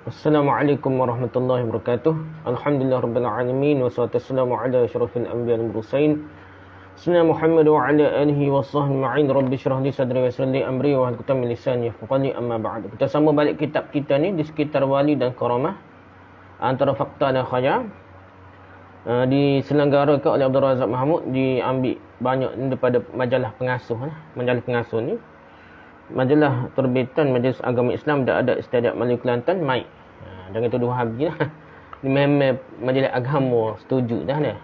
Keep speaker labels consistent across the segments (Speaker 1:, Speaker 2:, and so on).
Speaker 1: Assalamualaikum warahmatullahi wabarakatuh. Alhamdulillah rabbil alamin wassalatu wassalamu ala asyrafil anbiya'i wal mursalin sayyidina Muhammad wa ala alihi wa sahbihi ma'in. Rabbi shrah li sadri wa yassir li amri wa hlul 'uqdatam min lisani yafqahu qawli. Amma ba'd. Kita sambung balik kitab kita ni di sekitar wali dan karamah, antara fakta dan khayal. Diselenggarakan oleh Abdul Razak Mahmud, diambil banyak daripada majalah pengasuh. Majalah pengasuh ni majalah terbitan Majlis Agama Islam dan ada Istiadat Melayu Kelantan, MAIK. Jangan tuduh Wahabi lah. Ni memang majalah agama setuju dah ni.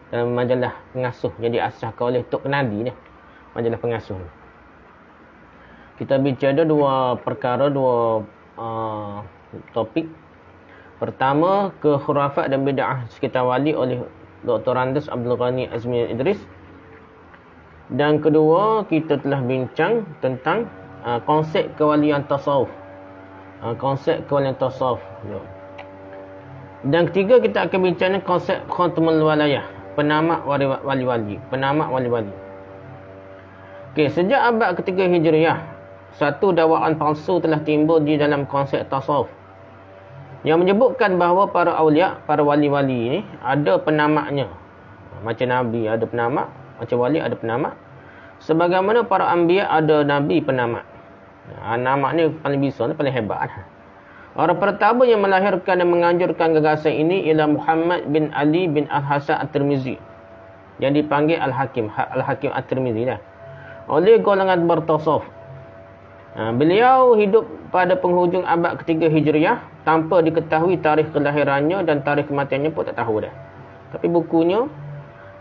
Speaker 1: Dan majalah pengasuh yang diasaskan oleh Tok Kenadi ni. Majalah pengasuh ni. Kita bicara dua perkara, dua topik. Pertama, kekhurafat dan bid'ah sekitar wali oleh Dr. Andes Abdul Ghani Azmi Idris. Dan kedua, kita telah bincang tentang konsep kewalian tasawuf. Konsep kewalian tasawuf. Dan ketiga, kita akan bincang konsep khatamul walayah, penamak wali-wali. Penamak wali-wali. Okey, sejak abad ketiga Hijriah, satu dakwaan palsu telah timbul di dalam konsep tasawuf yang menyebutkan bahawa para awliya, para wali-wali ini ada penamaknya. Macam Nabi ada penamak, macam wali ada penamak. Sebagaimana para anbiya ada nabi penamak. Nama ni paling besar, ni paling hebat. Orang pertama yang melahirkan dan menganjurkan gagasan ini ialah Muhammad bin Ali bin Al-Hasan At-Tirmizi, yang dipanggil Al-Hakim, Al-Hakim At-Tirmizi lah, oleh golongan bertasawuf. Beliau hidup pada penghujung abad ketiga Hijriah tanpa diketahui tarikh kelahirannya dan tarikh kematiannya pun tak tahu dah. Tapi bukunya,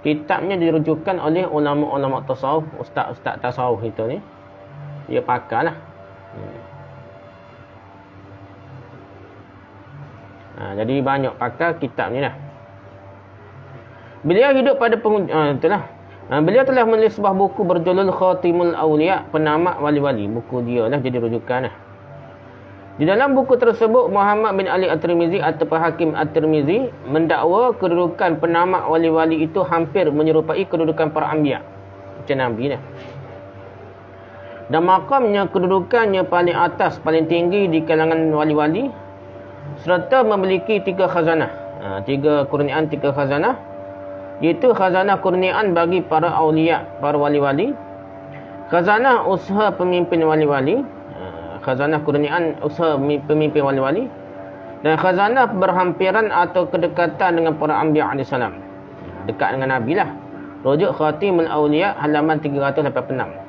Speaker 1: kitabnya dirujukan oleh ulama-ulama tasawuf, ustaz-ustaz tasawuf itu ni. Dia pakar lah. Jadi banyak pakar kitab ni lah. Beliau hidup pada itulah. Beliau telah menulis sebuah buku berjudul Khatimul Awliya, penamak wali-wali. Buku dia lah jadi rujukan lah. Di dalam buku tersebut, Muhammad bin Ali At-Tirmizi atau Hakim At-Tirmizi mendakwa kedudukan penamak wali-wali itu hampir menyerupai kedudukan para anbiya, macam Nabi dah. Dan makamnya, kedudukannya paling atas, paling tinggi di kalangan wali-wali, serta memiliki tiga khazanah. Tiga kurniaan, tiga khazanah, iaitu khazanah kurniaan bagi para awliya, para wali-wali, khazanah usaha pemimpin wali-wali, khazanah kurniaan usaha pemimpin wali-wali, dan khazanah berhampiran atau kedekatan dengan para anbiya AS. Dekat dengan Nabi lah. Rujuk Khatimul Awliya, halaman 386.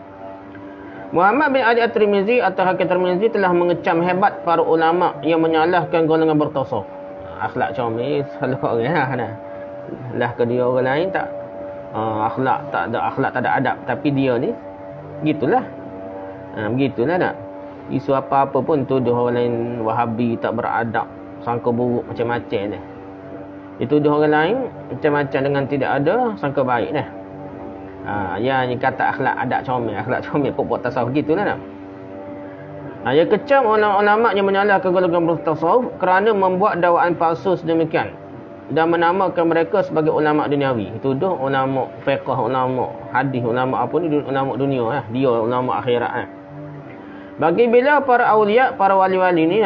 Speaker 1: Muhammad bin Ali At-Tirmizi atau Hakim At-Tirmizi telah mengecam hebat para ulama yang menyalahkan golongan bertasawuf. Akhlak comel selalu orang lah ke dia orang lain tak akhlak tak ada adab, tapi dia ni gitulah. Begitulah tak. Isu apa-apa pun tuduh orang lain Wahabi tak beradab, sangka buruk macam-macam dah. Dituduh orang lain macam-macam dengan tidak ada sangka baik dah. Yang ni kata akhlak comel pun buat tasawuf gitulah tak. Yang kecam ulama yang menyalahkan golongan bertasawuf kerana membuat dakwaan palsu sedemikian dan menamakan mereka sebagai ulama duniawi. Tuduh ulama fiqh, ulama hadis, ulama apa ni, ulama dunia lah. Dia ulama akhirat lah. Bagi bila para awliya, para wali-wali ni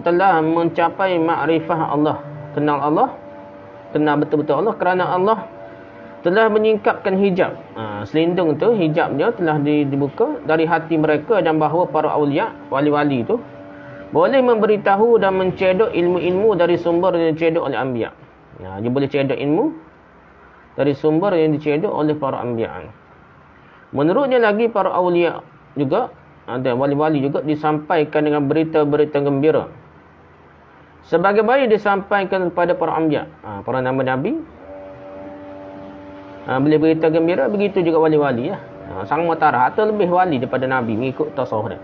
Speaker 1: telah mencapai makrifah Allah, kenal Allah, kenal betul-betul Allah, kerana Allah telah menyingkapkan hijab. Selindung tu, hijab dia telah dibuka dari hati mereka, dan bahawa para awliya, wali-wali tu boleh memberitahu dan mencedok ilmu-ilmu dari sumber yang dicedok oleh anbiya. Dia boleh cedok ilmu dari sumber yang dicedok oleh para anbiya. Menurutnya lagi, para awliya juga dan wali-wali juga disampaikan dengan berita-berita gembira, sebagaimana disampaikan kepada para anbiya, para nama Nabi. Boleh berita gembira, begitu juga wali-wali lah. Sama taraf atau lebih wali daripada Nabi mengikut tasawuf dia.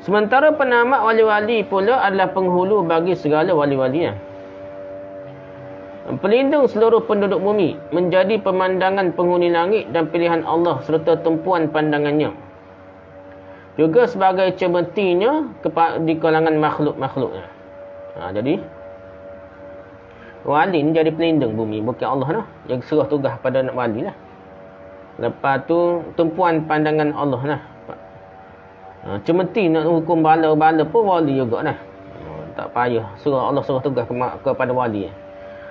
Speaker 1: Sementara penamak wali-wali pula adalah penghulu bagi segala wali-wali. Pelindung seluruh penduduk bumi, menjadi pemandangan penghuni langit dan pilihan Allah serta tumpuan pandangannya. Juga sebagai cemetinya di kalangan makhluk-makhluknya. Jadi wali ni jadi pelindung bumi, bukan Allah lah. Yang serah tugas pada nak wali lah. Lepas tu tumpuan pandangan Allah lah. Cemeti nak hukum bala-bala pun wali juga lah. tak payah. Allah suruh tugas kepada wali.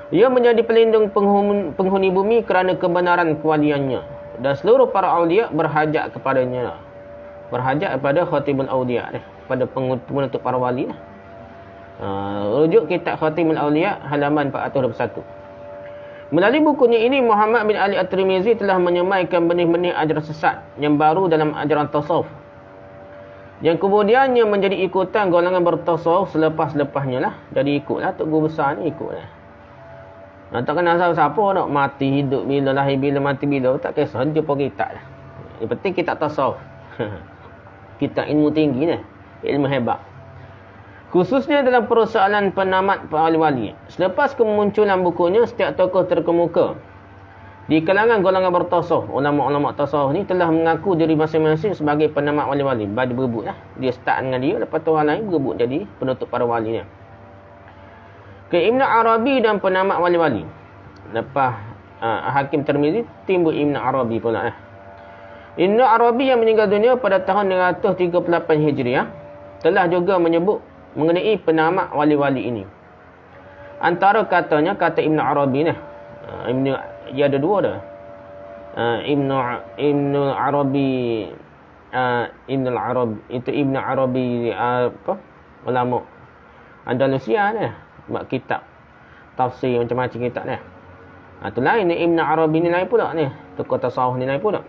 Speaker 1: Ia menjadi pelindung penghuni bumi kerana kebenaran kewaliannya. Dan seluruh para awliya berhajat kepadanya. Berhajat kepada Khatimul Awliya, pada penutup para wali. Rujuk kitab Khatimul Awliya halaman 421. Melalui bukunya ini, Muhammad bin Ali At-Tirmizi telah menyemaikan benih-benih ajaran sesat yang baru dalam ajaran tasawuf, yang kemudiannya menjadi ikutan golongan bertasawuf selepas-lepasnya lah. Jadi ikutlah Tok Guru besar ni, ikutlah. Tak kenal siapa nak mati hidup bila, lahir bila, mati bila, tak kisah, jumpa kitab lah. Yang penting kitab tasawuf. Kitab ilmu tinggi ni, ilmu hebat. Khususnya dalam persoalan penamat para wali. Selepas kemunculan bukunya, setiap tokoh terkemuka di kalangan golongan bertasawuf, ulama-ulama tasawuf ni telah mengaku diri masing-masing sebagai penamat wali-wali. Bagi berebut lah. Dia start dengan dia, lepas tu orang lain berebut jadi penutup para wali ni. Ibn Arabi dan penamat wali-wali. Lepas Hakim Tirmizi, timbul Ibn Arabi pula. Ibn Arabi yang meninggal dunia pada tahun 238 Hijriah telah juga menyebut mengenai penamat wali-wali ini. Antara katanya, kata Ibn Arabi ni, dia ada dua dah. Ibn Arabi itu Ibn Arabi apa? Ulama Andalusia ni, buat kitab tafsir macam-macam kitab ni. Tu lain ni, Ibn Arabi ni lain pula ni, tokoh tasawuf ni lain pula.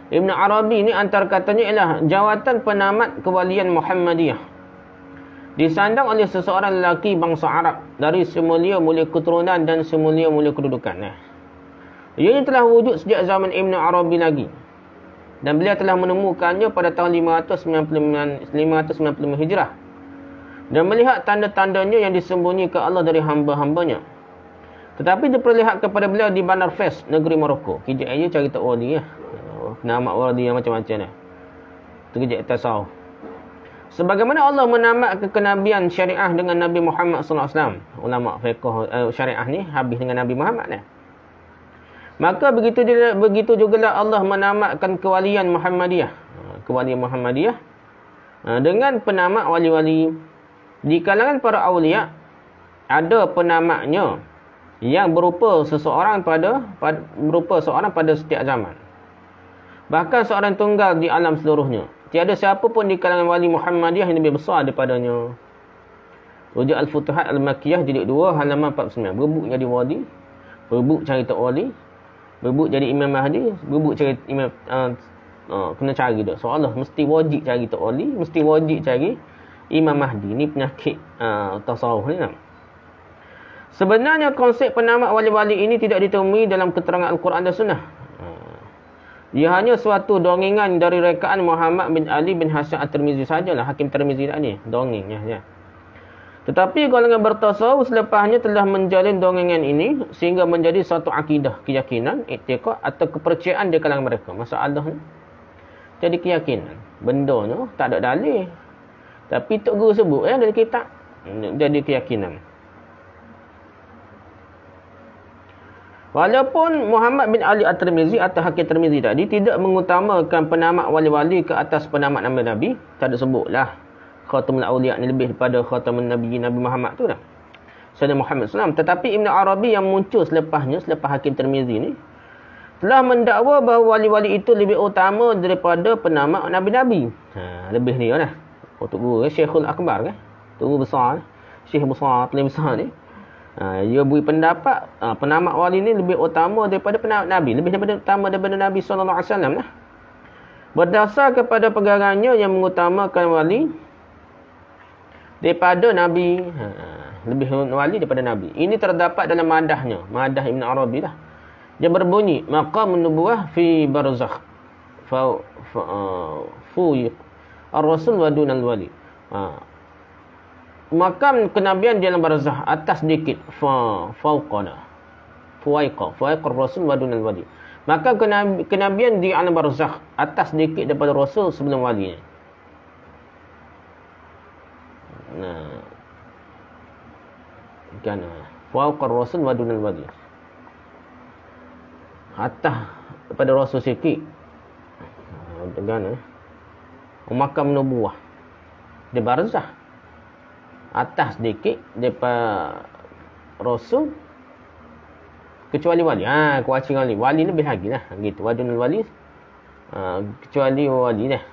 Speaker 1: Ibn Arabi ni antara katanya ialah jawatan penamat kewalian Muhammadiyah disandang oleh seseorang lelaki bangsa Arab dari semulia-mulia keturunan dan semulia-mulia kedudukan. Ianya telah wujud sejak zaman Ibn Arabi lagi, dan beliau telah menemukannya pada tahun 595 Hijrah dan melihat tanda-tandanya yang disembunyikan Allah dari hamba-hambanya. Tetapi diperlihat kepada beliau di Bandar Fes, negeri Morocco. Kejap aja cari tak wali ya. Nama wali yang macam-macam ni. Terkejap tasawuf. Sebagaimana Allah menamatkan kenabian syariah dengan Nabi Muhammad SAW. Ulama fiqh syariah ni habis dengan Nabi Muhammad ni. Maka begitu jugalah Allah menamatkan kewalian Muhammadiyah. Kewalian Muhammadiyah dengan penamat wali-wali. Di kalangan para awliya ada penamatnya yang berupa seorang pada setiap zaman. Bahkan seorang tunggal di alam seluruhnya. Tiada siapa pun di kalangan wali Muhammadiyah yang lebih besar daripadanya. Rujuk Al-Futuhat Al-Makkiyah jilid 2 halaman 49. Berebut jadi wali, berebut cari tok wali, berebut jadi Imam Mahdi, berebut cari imam kena cari dak. Seolah mesti wajib cari tok wali, mesti wajib cari Imam Mahdi. Ni penyakit tasawuf ni lah. Sebenarnya konsep penamat wali-wali ini tidak ditemui dalam keterangan Al-Quran dan Sunnah. Dia hanya suatu dongengan dari rekaan Muhammad bin Ali bin Hasan At-Tirmizi sajalah. Hakim Tirmizi tak ni, dongengnya ya. Tetapi golongan bertasawuf selepasnya telah menjalin dongengan ini sehingga menjadi suatu akidah, keyakinan, i'tiqad atau kepercayaan di kalangan mereka. Masalah ni jadi keyakinan. Benda tu tak ada dalil. Tapi Tok Guru sebut dari kitab, jadi keyakinan. Walaupun Muhammad bin Ali At-Tirmizi atau Hakim Tirmizi tadi tidak mengutamakan penamat wali-wali ke atas penamat Nabi-Nabi, tak ada sebutlah Khatamul Awliya ni lebih daripada Khatamun Nabi Muhammad tu dah. Sayyidina Muhammad SAW. Tetapi Ibn Arabi yang muncul selepasnya, selepas Hakim Tirmizi ni, telah mendakwa bahawa wali-wali itu lebih utama daripada penamat Nabi-Nabi. Lebih ni lah. Tok Guru Syekhul Akbar kan? Tok Guru besar, Syekh besar, paling besar ni. Dia beri pendapat penamat wali ni lebih utama daripada penamat Nabi, lebih utama daripada Nabi SAW lah. Berdasar kepada pegangannya yang mengutamakan wali daripada Nabi, lebih wali daripada Nabi. Ini terdapat dalam madahnya, madah Ibn Arabi lah. Dia berbunyi maqamun nubuwah fi barzakh fuyiq ar-rasul wa dunal wali. Makam kenabian di dalam barzah atas sedikit fauqana fuwaiqa rasul wa dunal wali. Maka kenabian di alam barzah atas sedikit daripada rasul sebelum wali. Kan fauqa rasul wa dunal wali. Atas daripada rasul sikit. Dengan makam nubuwah di barzah. atas sedikit daripada Rasul, kecuali wali. Kuaci wali. Wali lebih lagi lah. Gitu. Wadunul wali. Kecuali wali dah.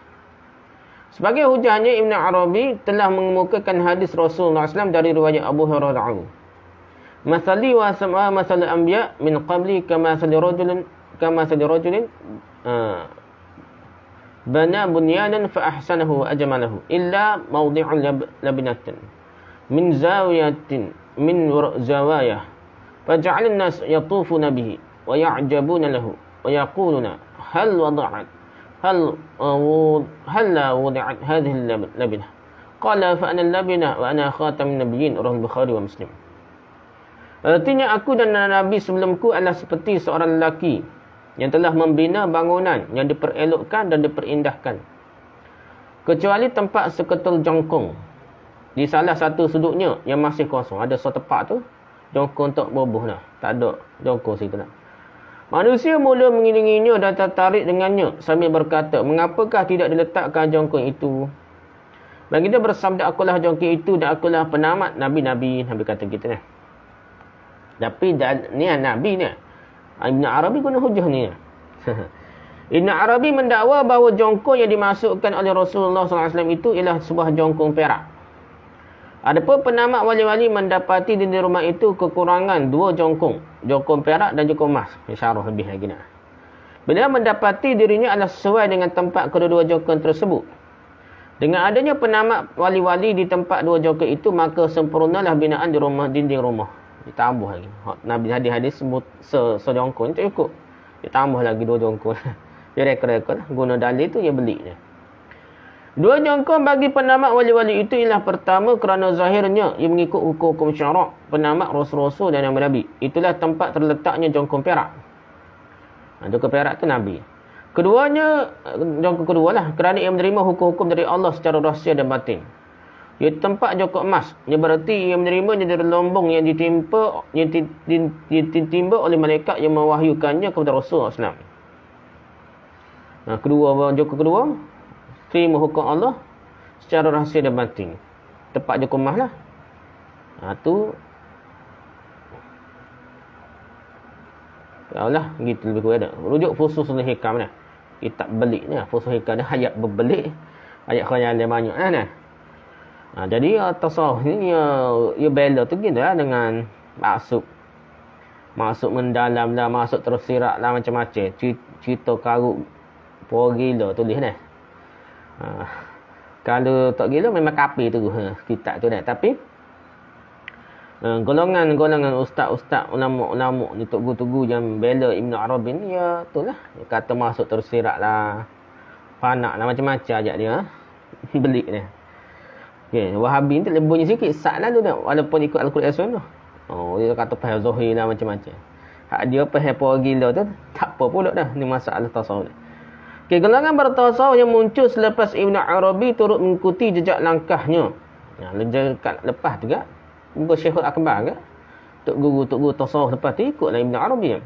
Speaker 1: Sebagai hujahnya, Ibn Arabi telah mengemukakan hadis Rasulullah SAW dari riwayat Abu Hurairah. Masali wa sama masal anbiya min qabli kama sali rajulin bana bunyanan fa ahsanahu wa ajmalahu illa mawdi'u labinatin min zawiyatin min zawayah faja'ala an-nas yatufuna bihi wa ya'jabuna lahu wa yaquluna hal wada'at هل وضعت هذه اللبنة قال فأنا اللبنة وأنا خاتم النبيين رواه البخاري ومسلم. Artinya aku dan Nabi sebelumku adalah seperti seorang lelaki yang telah membina bangunan yang diperelokkan dan diperindahkan, kecuali tempat seketul jongkong di salah satu sudutnya yang masih kosong. Ada satu tempat tu jongkong untuk bubuh dah, tak ada jongkong situ lah. Manusia mula mengiringinya dan tertarik dengannya sambil berkata, mengapakah tidak diletakkan jongkong itu? Baginda bersabda, akulah jongkong itu dan akulah penamat Nabi-Nabi. Nabi kata gitu ni. Tapi ni Nabi ni. Ibn Arabi guna hujah ni. Ibn Arabi mendakwa bahawa jongkong yang dimasukkan oleh Rasulullah SAW itu ialah sebuah jongkong perak. Adapun penamat wali-wali mendapati di rumah itu kekurangan dua jongkong. Jongkong perak dan jongkong emas. Isyarah lebih lagi nak. Bila mendapati dirinya adalah sesuai dengan tempat kedua-dua jongkong tersebut. Dengan adanya penamat wali-wali di tempat dua jongkong itu, maka sempurnalah binaan di rumah, dinding rumah. Ditambah lagi. Nabi hadis sebut sejongkong itu cukup. Ditambah lagi dua jongkong. Dia reka-reka lah. Guna dalil tu dia beli dia. Dua jongkong bagi penamat wali-wali itu ialah pertama kerana zahirnya ia mengikut hukum-hukum syarak penamat rasul-rasul dan Nabi. Itulah tempat terletaknya jongkong perak. Jongkong perak tu Nabi. Keduanya, jongkong kedua lah, kerana ia menerima hukum-hukum dari Allah secara rahsia dan batin. Ia tempat jongkong emas. Ia berarti ia menerimanya dari lombong yang ditimpa oleh malaikat yang mewahyukannya kepada Rasulullah SAW. Jongkong kedua, terima hukum Allah secara rahsia dan batin. Tempat je kumah lah. Tu Allah gitu lebih kurang ada. Rujuk Fususul Hikam ni. Kitab belik ni. Fususul Hikam ni ayat berbelik. Ayat khayal yang banyak lah. Jadi tasawuf ni ia bela tu gitu lah dengan maksud mendalam lah, maksud tersirat lah macam-macam. Cerita karut poor gila tulis ni. Kalau tak gila memang kapi tu kitab tu dah. Tapi golongan ustaz-ustaz, ulama-ulama ni, tugu-tugu yang bela Ibn Arabi ni, ya itulah dia kata masuk tersirat lah, panak lah, macam-macam ajak dia belik dia. Okay, Wahabi ni tak boleh bunyi sikit sat lah tu dah, walaupun ikut Al-Quran Sunnah. Dia kata faham zahir lah, macam-macam. Hak dia faham poor gila tu tak apa pula dah, ni masalah tasawuf. Okay, golongan bertasawuf yang muncul selepas Ibn Arabi turut mengikuti jejak langkahnya. Lepas juga, Syekhul Akbar ke? Tok guru tasawuf lepas tu ikutlah Ibn Arabi.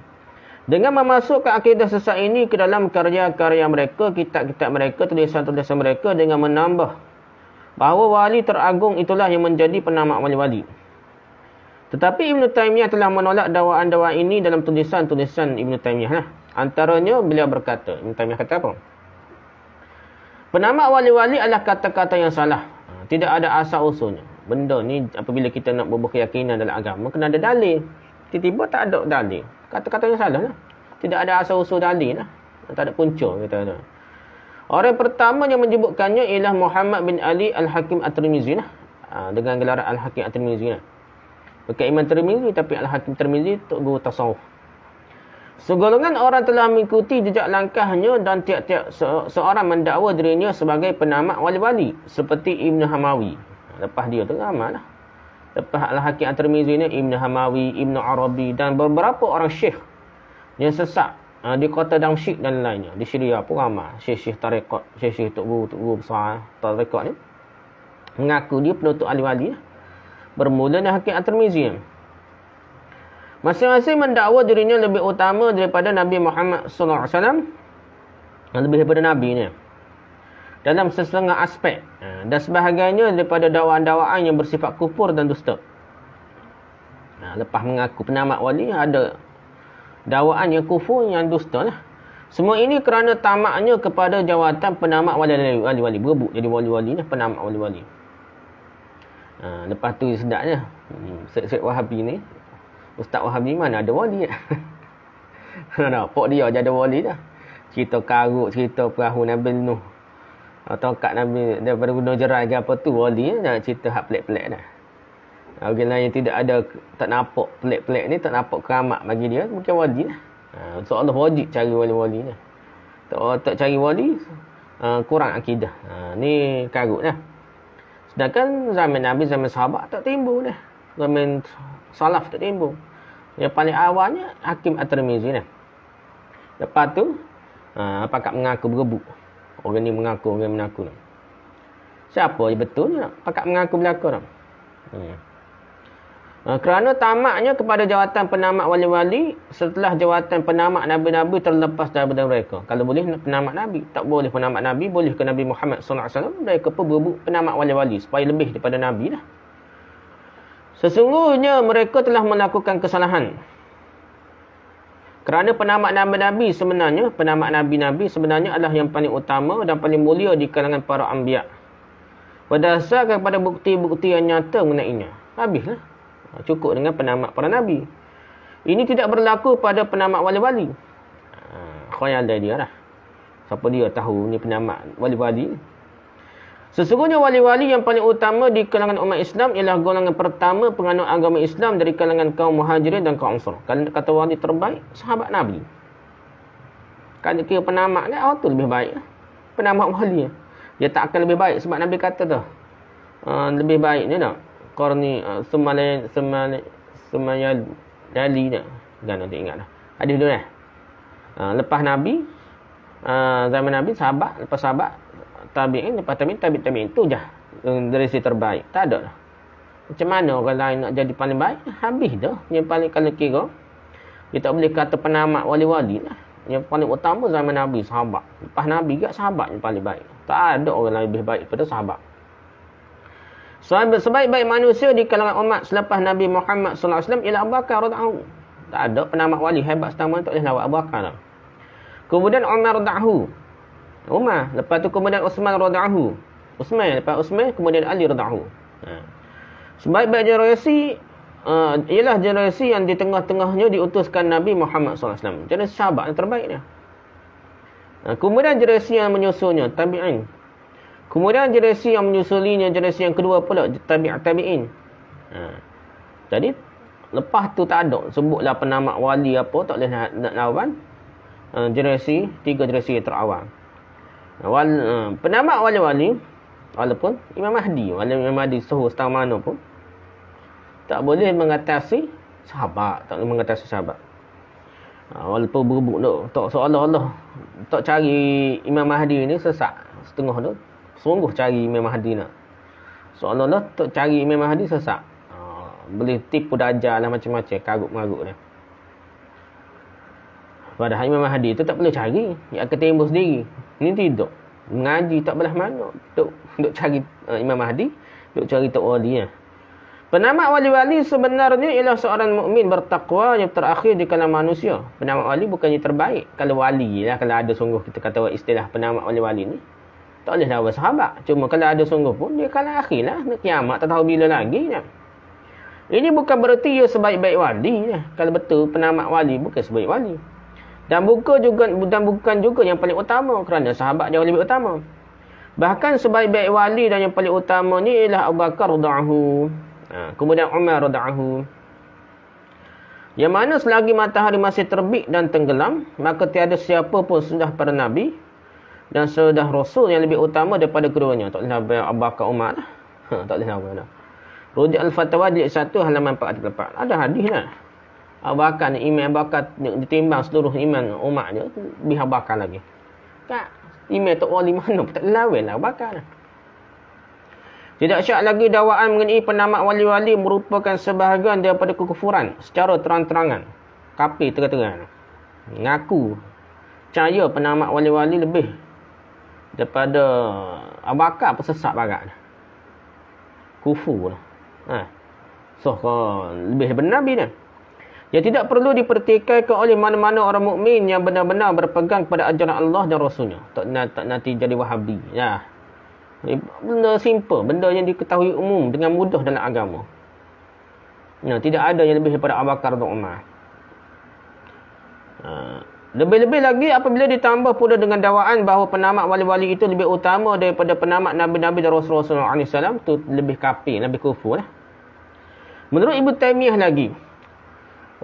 Speaker 1: Dengan memasukkan akidah sesat ini ke dalam karya-karya mereka, kitab-kitab mereka, tulisan-tulisan mereka, dengan menambah bahawa wali teragung itulah yang menjadi penamat wali-wali. Tetapi Ibn Taymiyah telah menolak dakwaan-dakwaan ini dalam tulisan-tulisan Ibn Taymiyah lah. Antaranya beliau berkata, Ibn Taymiyah kata apa? Penamat wali-wali adalah kata-kata yang salah. Tidak ada asal usulnya. Benda ni apabila kita nak berbuah keyakinan dalam agama, kena ada dalil. Tiba-tiba tak ada dalil. Kata-kata yang salah lah. Tidak ada asal usul dalil lah. Tak ada punca. Kata. Orang pertama yang menyebutkannya ialah Muhammad bin Ali Al-Hakim At-Tirmizi lah. Dengan gelaran Al-Hakim At-Tirmizi lah. Bukan Imam Tirmizi, tapi Al-Hakim Tirmizi untuk guru tasawuf. Segolongan orang telah mengikuti jejak langkahnya dan tiap-tiap seorang mendakwa dirinya sebagai penamat wali-wali. Seperti Ibn Hamawi. Lepas dia tu ramai lah. Lepas Al-Hakim At-Tirmizi ni, Ibn Hamawi, Ibn Arabi dan beberapa orang syekh yang sesat di kota Damsyik dan lainnya. Di Syria pun ramai. Syekh-syekh tarekat, syekh-syekh tok guru besar tarekat ni mengaku dia penuntut ahli-wali lah. Bermula dengan Hakim At-Tirmizi. Masing-masing mendakwa dirinya lebih utama daripada Nabi Muhammad SAW. Lebih daripada Nabi ni. dalam sesetengah aspek. Dan sebahagiannya daripada dakwaan-dakwaan yang bersifat kufur dan dusta. Lepas mengaku penamat wali, ada dakwaan yang kufur, yang dusta lah. Semua ini kerana tamaknya kepada jawatan penamat wali-wali. Berebut jadi wali-wali lah, penamat wali-wali. Lepas tu sedapnya. Syed Wahabi ni, Ustaz Wahabi mana ada wali lah. Nampak dia je ada wali dah. Cerita karut, cerita perahu Nabi Nuh. Tongkat Nabi daripada Gunung Jerai ke apa tu, wali dah. Cerita hak pelik-pelik dah. Orang lain yang tidak ada, tak nampak pelik-pelik ni, tak nampak keramat bagi dia, mungkin wali lah. Seolah wajib cari wali-wali lah. Tak cari wali, kurang akidah. Ni karut lah. Sedangkan zaman Nabi, zaman sahabat tak timbul dah. Zaman salaf tak timbul. Yang paling awalnya Hakim At-Tirmizi lah. Lepas tu pakat mengaku berebut. Orang ni mengaku, orang mengaku lah. Siapa je betulnya pakat mengaku belakang lah. Kerana tamaknya kepada jawatan penamat wali-wali setelah jawatan penamat Nabi-Nabi terlepas daripada mereka. Kalau boleh penamat Nabi, tak boleh penamat Nabi, boleh ke Nabi Muhammad SAW, mereka pun berebut penamat wali-wali supaya lebih daripada Nabi lah. Sesungguhnya mereka telah melakukan kesalahan. Kerana penamat Nabi-Nabi sebenarnya, penamat Nabi-Nabi sebenarnya adalah yang paling utama dan paling mulia di kalangan para anbiya. Berdasarkan kepada bukti-bukti yang nyata mengenainya. Habislah. Cukup dengan penamat para Nabi. Ini tidak berlaku pada penamat wali-wali. Khayal dari dia lah. Siapa dia tahu ni penamat wali-wali. Sesungguhnya wali-wali yang paling utama di kalangan umat Islam ialah golongan pertama penganut agama Islam dari kalangan kaum Muhajirin dan kaum Ansar. Kalau kata wali terbaik, sahabat Nabi. Kalau kira penamat ni, tu lebih baik. Penamat wali. Dia tak akan lebih baik sebab Nabi kata tu. Lebih baik ni tak? Qarni Semayali dah. Jangan nanti ingat dah. Hadis dulu dah. Lepas Nabi, zaman Nabi, sahabat. Lepas sahabat, tabi'in. Lepas tabi'in tu je dari si terbaik. Tak ada lah. Macam mana orang lain nak jadi paling baik? Habis dah. Yang paling kalau kira, dia tak boleh kata penamat wali-wali lah. Yang paling utama zaman Nabi, sahabat. Lepas Nabi juga sahabat yang paling baik. Tak ada orang lain lebih baik daripada sahabat. Sebaik-baik manusia di kalangan umat selepas Nabi Muhammad SAW ialah Abu Bakar radhiyallahu. Tak ada penamat wali hebat setama tak boleh lawat Abu Bakar lah. Kemudian Umar radhiyallahu. Umar. Lepas tu kemudian Uthman radhiyallahu. Uthman. Lepas Uthman kemudian Ali radhiyallahu. Sebaik-baik generasi ialah generasi yang di tengah-tengahnya diutuskan Nabi Muhammad SAW. Generasi sahabat yang terbaik dia. Kemudian generasi yang menyusulnya tabi'in. Kemudian generasi yang menyusulinya, generasi yang kedua pula tabi'in. Jadi lepas tu tak ada sebutlah penamat wali apa, tak boleh nak lawan tiga generasi yang terawal. Penamat wali-wali walaupun Imam Mahdi suhu setahun mana pun tak boleh mengatasi sahabat, tak boleh mengatasi sahabat. Walaupun berebut tu, tak seolah-olah tak cari Imam Mahdi ni sesat setengah tu. Sungguh cari Imam Mahdi nak. Seolah-olah tak cari Imam Mahdi sesat. Boleh tipu dajjal lah macam-macam. Karut-marut dia. Padahal Imam Mahdi tu tak boleh cari. Dia akan timbul sendiri. Ini tidak. Mengaji tak belah mana. Duk cari Imam Mahdi. Duk cari Tok Wali. Penamat wali-wali sebenarnya ialah seorang mukmin bertakwa yang terakhir di kalangan manusia. Penamat wali bukannya terbaik. Kalau wali lah. Kalau ada sungguh kita kata istilah penamat wali-wali ni. Tak boleh lawan sahabat. Cuma kalau ada sungguh pun, dia kalah akhir lah. Nak kiamat, tak tahu bila lagi. Lah. Ini bukan bererti dia sebaik-baik wali. Lah. Kalau betul, penamat wali bukan sebaik wali. Dan bukan juga yang paling utama. Kerana sahabat jauh lebih utama. Bahkan sebaik-baik wali dan yang paling utama ni ialah Abu Bakar radhiyallahu. Kemudian Umar radhiyallahu. Yang mana selagi matahari masih terbit dan tenggelam, maka tiada siapa pun sudah para Nabi dan sudah Rasul yang lebih utama daripada keduanya. Tak boleh lawan Abu Bakar Umar lah. Tak boleh lawan lah. Rujuk Al-Fatwa jilid 1 halaman 44. Ada hadis lah. Abu Bakar ni, iman Abu Bakar ditimbang seluruh iman umat je, lebih Abu Bakar lagi. Tak. Iman Tok Wali mana pun tak lawan lah Abu Bakar lah. Tidak syak lagi dakwaan mengenai penamat wali-wali merupakan sebahagian daripada kekufuran secara terang-terangan. Kafir terang-terangan. Ngaku percaya penamat wali-wali lebih daripada Abu Bakar pun sesat barat. Kufur lah. So, lebih daripada Nabi dah. Yang tidak perlu dipertikaikan oleh mana-mana orang mukmin yang benar-benar berpegang kepada ajaran Allah dan Rasulnya. Tak nanti jadi Wahabi. Ya. Benda simple. Benda yang diketahui umum dengan mudah dalam agama. Tidak ada yang lebih daripada Abu Bakar dan Umar. Lebih-lebih lagi apabila ditambah pula dengan dakwaan bahawa penamat wali-wali itu lebih utama daripada penamat Nabi-Nabi dan Rasulullah SAW, itu lebih kafir, lebih kufur lah. Menurut Ibnu Taimiyah lagi,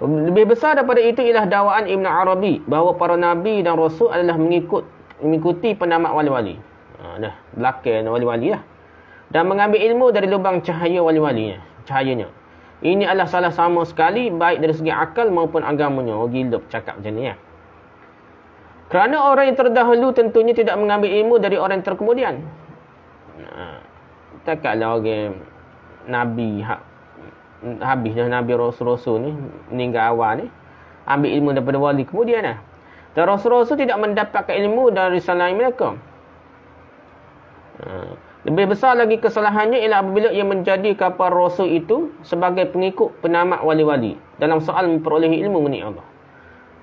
Speaker 1: lebih besar daripada itu ialah dakwaan Ibn Arabi bahawa para Nabi dan Rasul adalah mengikuti penamat wali-wali. Dah belakang wali-wali lah. Dan mengambil ilmu dari lubang cahaya wali-walinya, cahayanya. Ini adalah salah sama sekali baik dari segi akal maupun agamanya. Gila bercakap macam ni ya. Kerana orang yang terdahulu tentunya tidak mengambil ilmu dari orang yang terkemudian. Takkanlah orang Nabi habis dah Nabi Rasul-Rasul ni, meninggal awal ni, ambil ilmu daripada wali kemudian lah. Dan Rasul-Rasul tidak mendapatkan ilmu dari selain mereka. Lebih besar lagi kesalahannya ialah apabila ia menjadikan para Rasul itu sebagai pengikut penamat wali-wali dalam soal memperolehi ilmu mengenai Allah.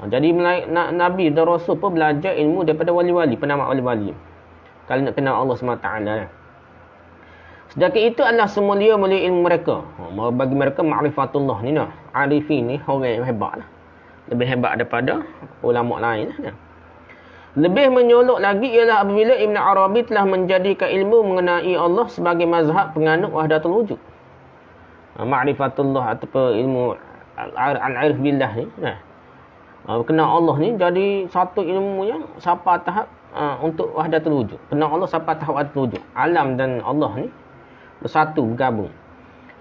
Speaker 1: Jadi Nabi dan Rasul pun belajar ilmu daripada wali-wali, penamat wali-wali, kalau nak kenal Allah SWT. Sedangkan itu adalah semulia-mulia ilmu mereka. Bagi mereka ma'rifatullah ni lah. Arifin ni orang yang hebat lah. Lebih hebat daripada ulama' lain lah. Lebih menyolok lagi ialah apabila Ibn Arabi telah menjadikan ilmu mengenai Allah sebagai mazhab penganut wahdatul wujud. Ma'rifatullah ataupun ilmu al-arif billah ni. Kenal Allah ni jadi satu ilmu yang sampai tahap untuk wahdatul wujud. Kenal Allah sampai tahap wahdatul wujud. Alam dan Allah ni bersatu, bergabung.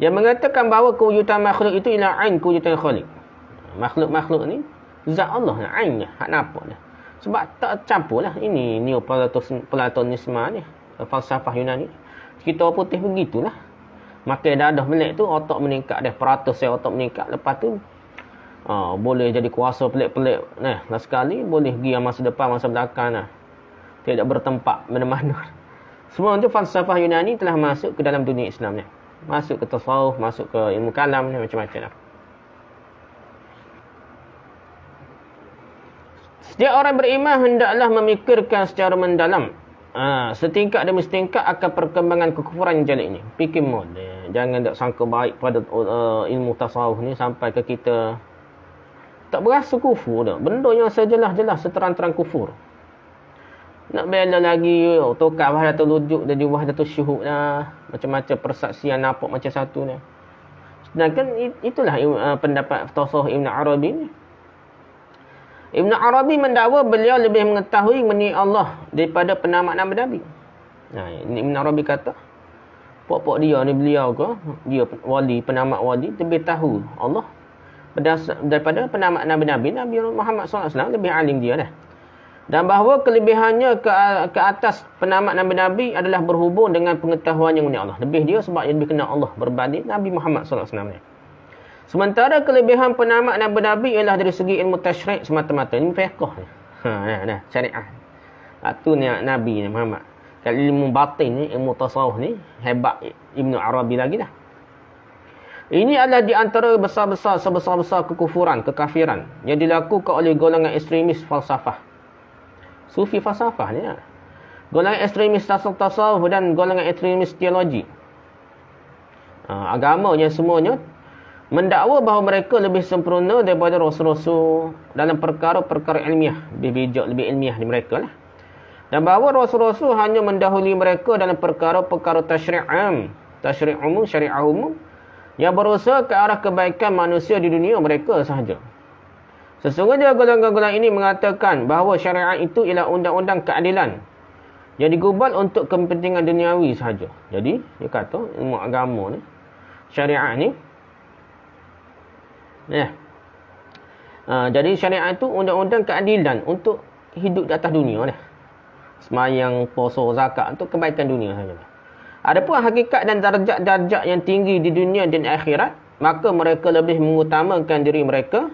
Speaker 1: Yang mengatakan bahawa kewujudan makhluk itu ialah ain kewujudan khaliq. Makhluk-makhluk ni zat Allah lah, ainnya, hak nampak dah. Sebab tak campur lah. Ini Neoplatonisme ni, falsafah Yunani. Kita orang putih begitulah. Makan dadah melek tu otak meningkat dah, peratus saya otak meningkat. Lepas tu boleh jadi kuasa pelik-pelik. Lah sekali boleh pergi masa depan, masa belakang lah. Tidak bertempat mana-mana. Semua itu falsafah Yunani telah masuk ke dalam dunia Islam ni. Masuk ke tasawuf, masuk ke ilmu kalam ni, macam-macam lah. Setiap orang beriman hendaklah memikirkan secara mendalam setingkat demi setingkat akan perkembangan kekufuran yang jalik ni. Fikir model. Jangan tak sangka baik pada ilmu tasawuf ni sampai ke kita tak berasa kufur dah. Benda yang sejelas-jelas seterang-terang kufur. Nak bela lagi, tukar wahdatul wujud jadi wahdatul syuhud lah. Macam-macam persaksian nampak macam satu ni. Sedangkan itulah pendapat tasawuf Ibn Arabi ni. Ibn Arabi mendakwa beliau lebih mengetahui mengenai Allah daripada penamat Nabi-Nabi. Ibn Arabi kata, pok-pok dia ni beliau ke, dia wali, penamat wali, lebih tahu Allah daripada penamat Nabi-Nabi. Nabi Muhammad SAW lebih alim dia dah. Dan bahawa kelebihannya ke atas penamat Nabi-Nabi adalah berhubung dengan pengetahuannya mengenai Allah. Lebih dia sebab dia lebih kenal Allah berbanding Nabi Muhammad SAW. Sementara kelebihan penamat Nabi-Nabi ialah dari segi ilmu tasyrik semata-mata. Ini fiqh ni. Syariah. Itu ni Nabi ni Muhammad. Kalau ilmu batin ni, ilmu tasawuf ni, hebat Ibn Arabi lagi dah. Ini adalah di antara sebesar-besar kekufuran, kekafiran yang dilakukan oleh golongan ekstremis falsafah. Sufi falsafah ni lah. Golongan ekstremis tasawuf dan golongan ekstremis teologi. Agamanya semuanya mendakwa bahawa mereka lebih sempurna daripada Rasul-Rasul dalam perkara-perkara ilmiah. Lebih bijak, lebih ilmiah di mereka lah. Dan bahawa Rasul-Rasul hanya mendahului mereka dalam perkara-perkara tasyri' am, tasyri' umum, syariah umum yang berusaha ke arah kebaikan manusia di dunia mereka sahaja. Sesungguhnya golongan-golongan ini mengatakan bahawa syariat itu ialah undang-undang keadilan yang digubal untuk kepentingan duniawi sahaja. Jadi, dia kata ilmu agama ni, syariat ni, jadi syariat itu undang-undang keadilan untuk hidup di atas dunia ni. Semayang, puasa, zakat untuk kebaikan dunia sahaja. Adapun hakikat dan darjat-darjat yang tinggi di dunia dan akhirat, maka mereka lebih mengutamakan diri mereka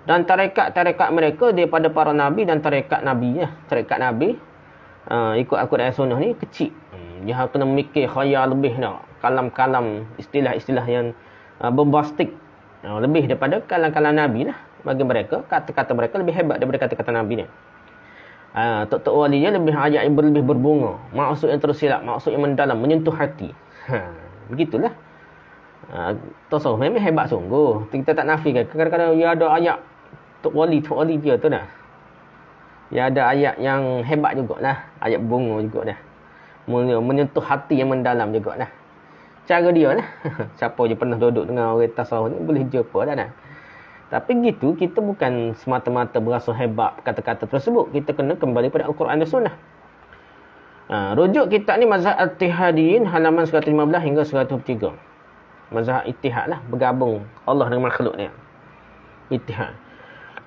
Speaker 1: dan tarekat-tarekat mereka daripada para nabi dan tarekat nabi. Tarekat nabi ikut Al-Quran dan Sunnah ni kecil. Dia kena mikir khayal lebih nak. Kalam-kalam, istilah-istilah yang bombastik. Lebih daripada kalam-kalam Nabi lah. Bagi mereka, kata-kata mereka lebih hebat daripada kata-kata Nabi ni. Tok-tok wali dia lebih ayat yang lebih berbunga. Maksud yang tersilap, maksud yang mendalam, menyentuh hati. Begitulah. Tasawuf memang hebat sungguh. Kita tak nafikan. Kadang-kadang dia ada ayat tok wali dia tu dah. Ya ada ayat yang hebat jugalah. Ayat bunga jugalah. Menyentuh hati yang mendalam jugalah. Cara dia lah. Siapa je pernah duduk dengan orang tasawuf ni boleh jumpa dah. Tapi gitu, kita bukan semata-mata berasa hebat kata-kata tersebut. Kita kena kembali pada Al-Quran dan Sunnah. Rujuk kitab ni Mazhab Al-Ittihadiyin halaman 115 hingga 103. Mazhab Ittihad lah. Bergabung Allah dengan makhluk ni. Ittihad.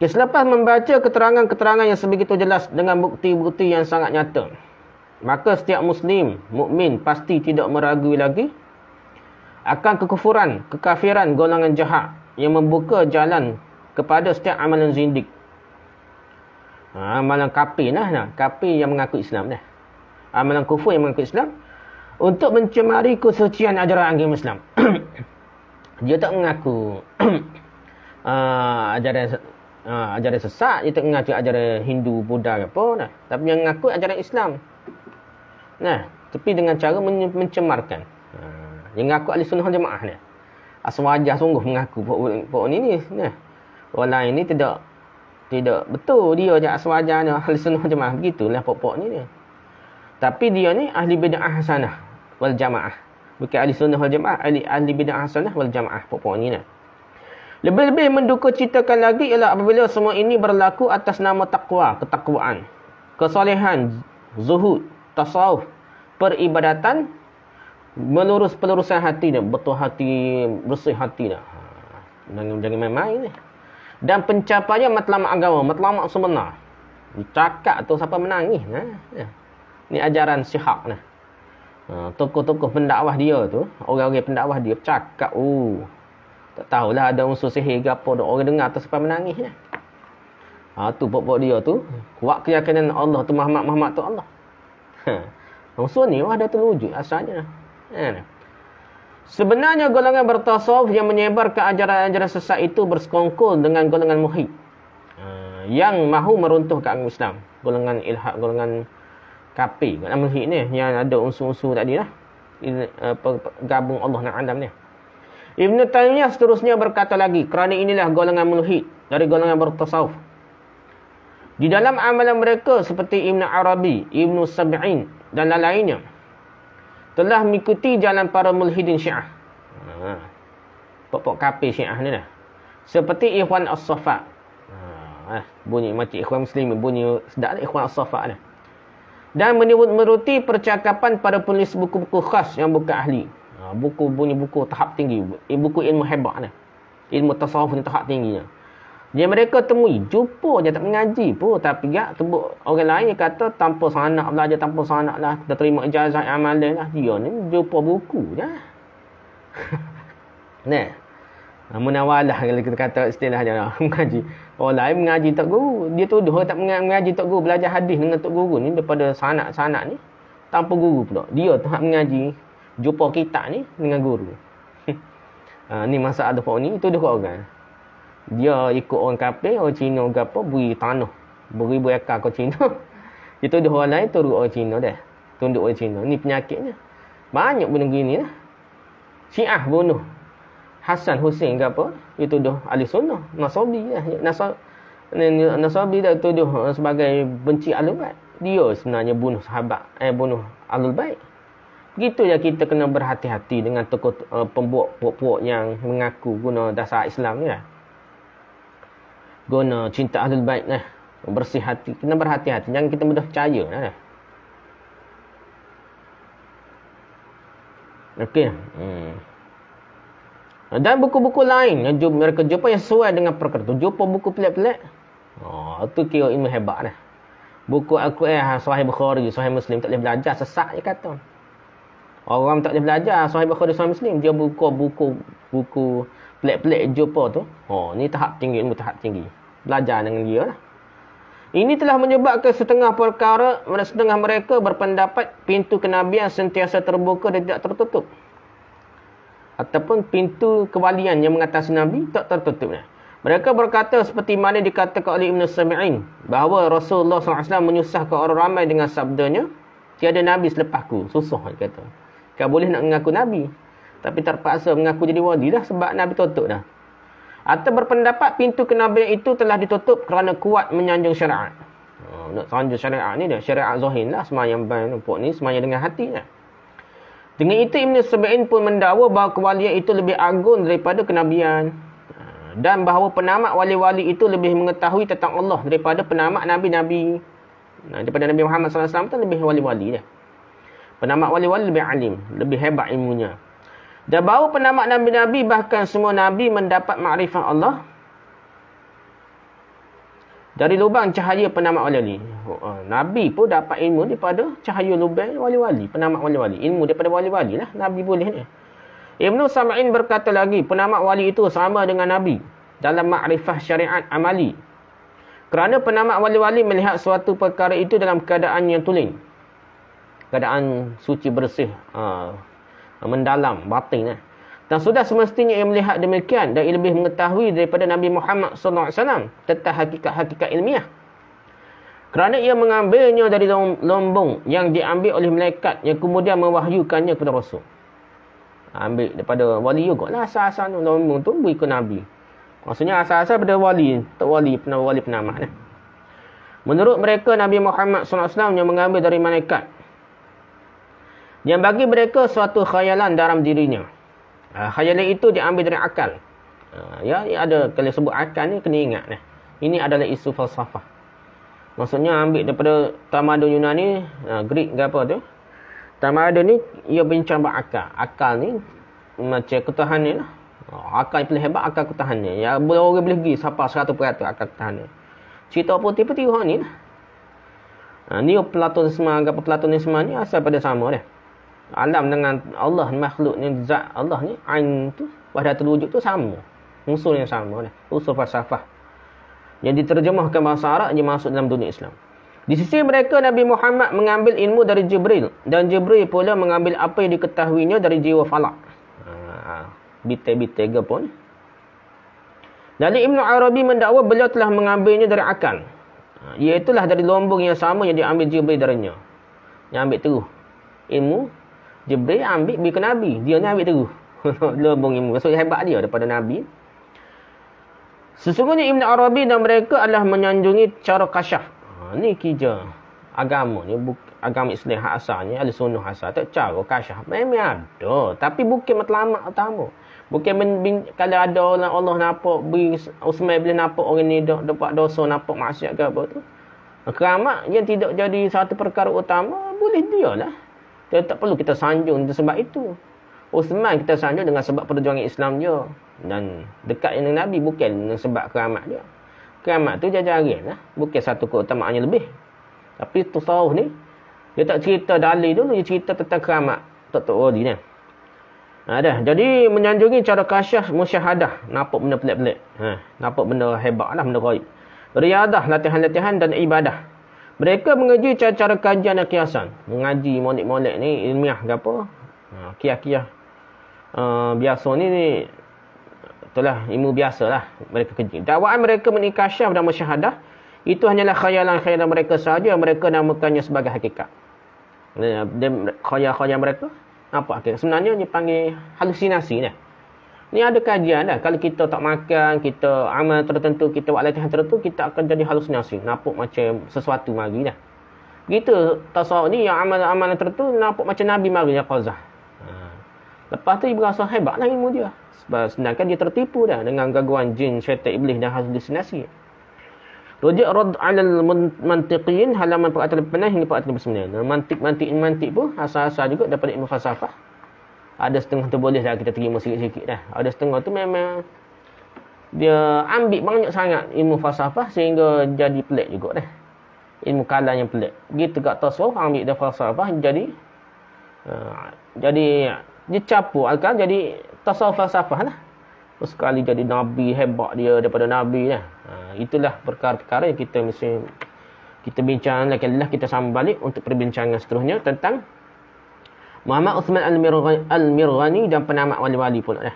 Speaker 1: Okay, selepas membaca keterangan-keterangan yang sebegitu jelas dengan bukti-bukti yang sangat nyata, maka setiap Muslim, mukmin pasti tidak meragui lagi akan kekufuran, kekafiran golongan jahat yang membuka jalan kepada setiap amalan zindik. Amalan kafir lah. Kafir yang mengaku Islam dah. Amalan kufur yang mengaku Islam untuk mencemari kesucian ajaran agama Islam. Dia tak mengaku ajaran sesat, dia tak mengaku ajaran Hindu, Buddha ke apa nah. Tapi yang mengaku ajaran Islam. Nah, tapi dengan cara mencemarkan. Yang mengaku ahli sunnah jemaah ni. Aswajah sungguh mengaku pok ni nah. Orang lain ni tidak betul dia je aswajahnya ahli sunnah jemaah, begitulah pok ni. Tapi dia ni ahli bid'ah hasanah wal jamaah. Bukan ahli sunnah wal jamaah, ahli bid'ah hasanah wal jamaah pok ni nah. Lebih-lebih menduka citakan lagi ialah apabila semua ini berlaku atas nama takwa, ketakwaan, kesalehan, zuhud, tasawuf, peribadatan, melurus pelurusan hati dah, betul hati, bersih hati dah. Jangan main-main ni. Dan pencapaian matlamat agama, matlamat sebenar. Cakap tu siapa menangis nah. Ni ajaran Syihaq nah. Tokoh-tokoh pendakwah dia tu, orang-orang pendakwah dia cakap, tak tahulah ada unsur sihir ke apa, orang dengar tu sampai menangis dah. Tu pokok dia tu, kuat keyakinan Allah tu Muhammad tu Allah. Unsur ni ada terwujud asalnya. Sebenarnya golongan bertasawuf yang menyebarkan ajaran-ajaran sesat itu bersekongkol dengan golongan muhid yang mahu meruntuhkan agama Islam. Golongan ilhad, golongan kafir, golongan muhid ni yang ada unsur-unsur tadi lah. Gabung Allah dengan Adam ni. Ibn Taymiyah seterusnya berkata lagi, kerana inilah golongan mulhid dari golongan bertasawuf. Di dalam amalan mereka seperti Ibn Arabi, Ibn Sab'in dan lain-lainnya telah mengikuti jalan para mulhidin Syiah. Pokok kafir Syiah ni dah. Seperti Ikhwan As-Safa. Bunyi macam Ikhwan Muslim, bunyi sedap lah Ikhwan As-Safa ni. Dan menuruti percakapan pada penulis buku-buku khas yang bukan ahli. Buku tahap tinggi, buku ilmu hebat ni. Ilmu tasawuf ni tahap tingginya. Dia mereka temui, jumpa je tak mengaji pun, tapi gak tebuk orang lain kata tanpa sanak belajar, tanpa sanak lah, kita terima ijazah amalan lah. Dia ni jumpa buku je. Nah, munawalah kalau kita kata istilah dia mengaji. Orang lain mengaji tak guru, dia tuduh tak mengaji tak guru, belajar hadis dengan tak guru ni daripada sanak-sanak ni tanpa guru pula. Dia tak mengaji, jumpa kitab ni dengan guru. Ni masalah pok ni tuduh orang. Dia ikut orang kafir, orang Cina ke apa, beri tanah, beribu ekar ke Cina. Dia tuduh orang lain, turut orang Cina dah. Tunduk orang Cina. Ni penyakitnya. Banyak benda begini lah. Syiah bunuh Hasan Hussein ke apa, dia tuduh ahli sunnah. Nasabi lah. Nasabi dah tuduh sebagai benci Ahlul Bait. Dia sebenarnya bunuh sahabat, bunuh Ahlul Bait. Begitu je kita kena berhati-hati dengan tokoh pembuat-pembuat yang mengaku guna dasar Islam ni lah. Guna cinta Ahlul Bait lah. Bersih hati. Kena berhati-hati. Jangan kita mudah percaya lah. Okey. Dan buku-buku lain yang mereka jumpa yang sesuai dengan perkara tu. Jumpa buku pelik-pelik. Itu kira ilmu hebat lah. Buku Al-Quran, Sahih Bukhari, Sahih Muslim tak boleh belajar. Sesak je kata. Orang tak boleh belajar Sahih Bukhari, Sahih Muslim. Dia buku pelik-pelik jumpa tu. Ni tahap tinggi, ilmu tahap tinggi. Belajar dengan dia lah. Ini telah menyebabkan setengah mereka berpendapat pintu kenabian sentiasa terbuka dan tidak tertutup. Ataupun pintu kewalian yang mengatasi Nabi tak tertutup. Mereka berkata seperti mana dikatakan oleh Ibn Sabi'in, bahawa Rasulullah SAW menyusahkan orang ramai dengan sabdanya, tiada Nabi selepasku. Susah dia kata. Kau boleh nak mengaku Nabi, tapi terpaksa mengaku jadi wali dah sebab Nabi tutup dah. Atau berpendapat pintu kenabian itu telah ditutup kerana kuat menyanjung syariat. Nak sanjung syariat ni dah, syariat zahir lah, semayang nampak ni, semayang dengan hati dah. Dengan itu Ibn Sabi'in pun mendakwa bahawa kewalian itu lebih agung daripada kenabian. Dan bahawa penamat wali-wali itu lebih mengetahui tentang Allah daripada penamat Nabi-Nabi. Daripada Nabi Muhammad SAW tu lebih wali-wali dah. Penamat wali-wali lebih alim, lebih hebat ilmunya. Dan bahawa penamat Nabi-Nabi, bahkan semua Nabi mendapat makrifat Allah dari lubang cahaya penamat wali-wali. Nabi pun dapat ilmu daripada cahaya lubang wali-wali, penamat wali-wali. Ilmu daripada wali-wali lah, Nabi boleh ni. Ibn Sabi'in berkata lagi, penamat wali itu sama dengan Nabi dalam makrifah syariat amali. Kerana penamat wali-wali melihat suatu perkara itu dalam keadaan yang tulen. Keadaan suci bersih, mendalam, batin. Dan sudah semestinya ia melihat demikian dan ia lebih mengetahui daripada Nabi Muhammad SAW tentang hakikat-hakikat ilmiah. Kerana ia mengambilnya dari lombong yang diambil oleh malaikat yang kemudian mewahyukannya kepada Rasul. Ambil daripada wali juga lah asal-asal lombong tu beri ke Nabi. Maksudnya asal-asal daripada wali, tak wali penamat. Menurut mereka Nabi Muhammad SAW yang mengambil dari malaikat, yang bagi mereka suatu khayalan dalam dirinya. Khayalan itu diambil dari akal. Ya, ada kalau sebut akal ni kena ingat dah. Ini adalah isu falsafah. Maksudnya ambil daripada tamadun Yunani, Greek ke apa tu. Tamadun ni ia bincang berakal. Akal ni macam ketuhanan lah. Akal yang paling hebat akal ketuhanan. Ya orang boleh pergi siapa 100% akal ketuhanan. Cerita putih-putih orang ni lah. Neoplatonisme ni asal pada sama dah. Alam dengan Allah, makhluk ni, zat Allah ni, ain tu, wahdatul wujud tu sama. Unsur yang sama dah. Unsur falsafah. Yang diterjemahkan bahasa Arab yang masuk dalam dunia Islam. Di sisi mereka, Nabi Muhammad mengambil ilmu dari Jibril. Dan Jibril pula mengambil apa yang diketahuinya dari jiwa falak. Bitai-bitai ke pun. Dan Ibn Arabi mendakwa beliau telah mengambilnya dari akal. Iaitulah dari lombong yang sama yang diambil Jibril darinya. Yang ambil terus. Ilmu Jibril ambil ke Nabi. Dia ni ambil terus. Lombong ilmu. Maksudnya hebat dia daripada Nabi. Sesungguhnya Ibn Arabi dan mereka adalah menyanjungi cara kasyaf. Ni kija agama ni. Agama Islam asalnya. Ada sunnah asal. Tak cara kasyaf. Memang ada. Tapi bukan matlamat utama. Bukan kalau ada orang Allah nampak. Usman bila nampak orang ni dapat dosa. Nampak maksiat ke apa tu. Keramat yang tidak jadi satu perkara utama. Boleh dia lah. Tak perlu kita sanjung sebab itu. Uthman kita sanjung dengan sebab perjuangan Islam dia. Dan dekat dengan Nabi bukan dengan sebab keramat dia. Keramat tu jajaran lah. Bukan satu keutamaannya lebih. Tapi tasawuf ni, dia tak cerita dalil dulu, dia cerita tentang keramat. Tak wali ni. Dah. Jadi menyanjungi cara kasyaf musyahadah. Nampak benda pelik-pelik. Nampak benda hebat lah, benda gaib. Riadah, latihan-latihan dan ibadah. Mereka mengaji cara-cara kajian dan kiasan. Mengaji molek-molek ni ilmiah ke apa. Kias-kias. Biasa ni itulah ilmu biasa lah. Mereka kaji. Dakwaan mereka menikasyaf dan musyahadah. Itu hanyalah khayalan-khayalan mereka sahaja. Mereka namakannya sebagai hakikat. Khayal-khayal mereka. Apa hakikat? Sebenarnya dia panggil halusinasi ni. Ni ada kajian dah. Kalau kita tak makan, kita amal tertentu, kita buat latihan tertentu, kita akan jadi halusinasi. Nampak macam sesuatu mari dah. Begitu tasawuf ni yang amalan tertentu nampak macam Nabi mari yang qazah. Lepas tu dia berasa hebat lah ilmu dia. Sedangkan dia tertipu dah dengan gangguan jin, syaitan, iblis dan halusinasi. Rujuk Rad 'alal Mantiqiyin halaman 408 hingga 409. Mantik pun asal-asal juga daripada ilmu falsafah. Ada setengah tu boleh lah kita terima sikit-sikit dah. Ada setengah tu memang dia ambil banyak sangat ilmu falsafah sehingga jadi pelik juga dah. Ilmu kalam yang pelik. Begitu kat tasawuf ambil dah falsafah jadi dia capur akal jadi tasawuf falsafah lah. Sekali jadi Nabi hebat dia daripada Nabi lah. Itulah perkara-perkara yang kita mesti kita bincang lagi lah, kita sambung balik untuk perbincangan seterusnya tentang Muhammad Uthman Al-Mirghani dan penamat wali-wali pula dah.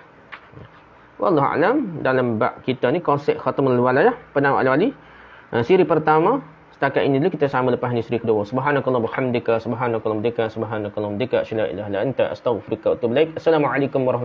Speaker 1: Wallahu a'lam, dalam bab kita ni konsep khatamul walayah, penamat wali-wali. Siri pertama setakat ini dulu, kita sama lepas ni siri kedua. Subhanakallah bihamdika, subhanakallah bihamdika, subhanakallah bihamdika, la ilaha illa anta, astaghfiruka wa atubu ilaik. Assalamualaikum warahmatullahi wabarakatuh.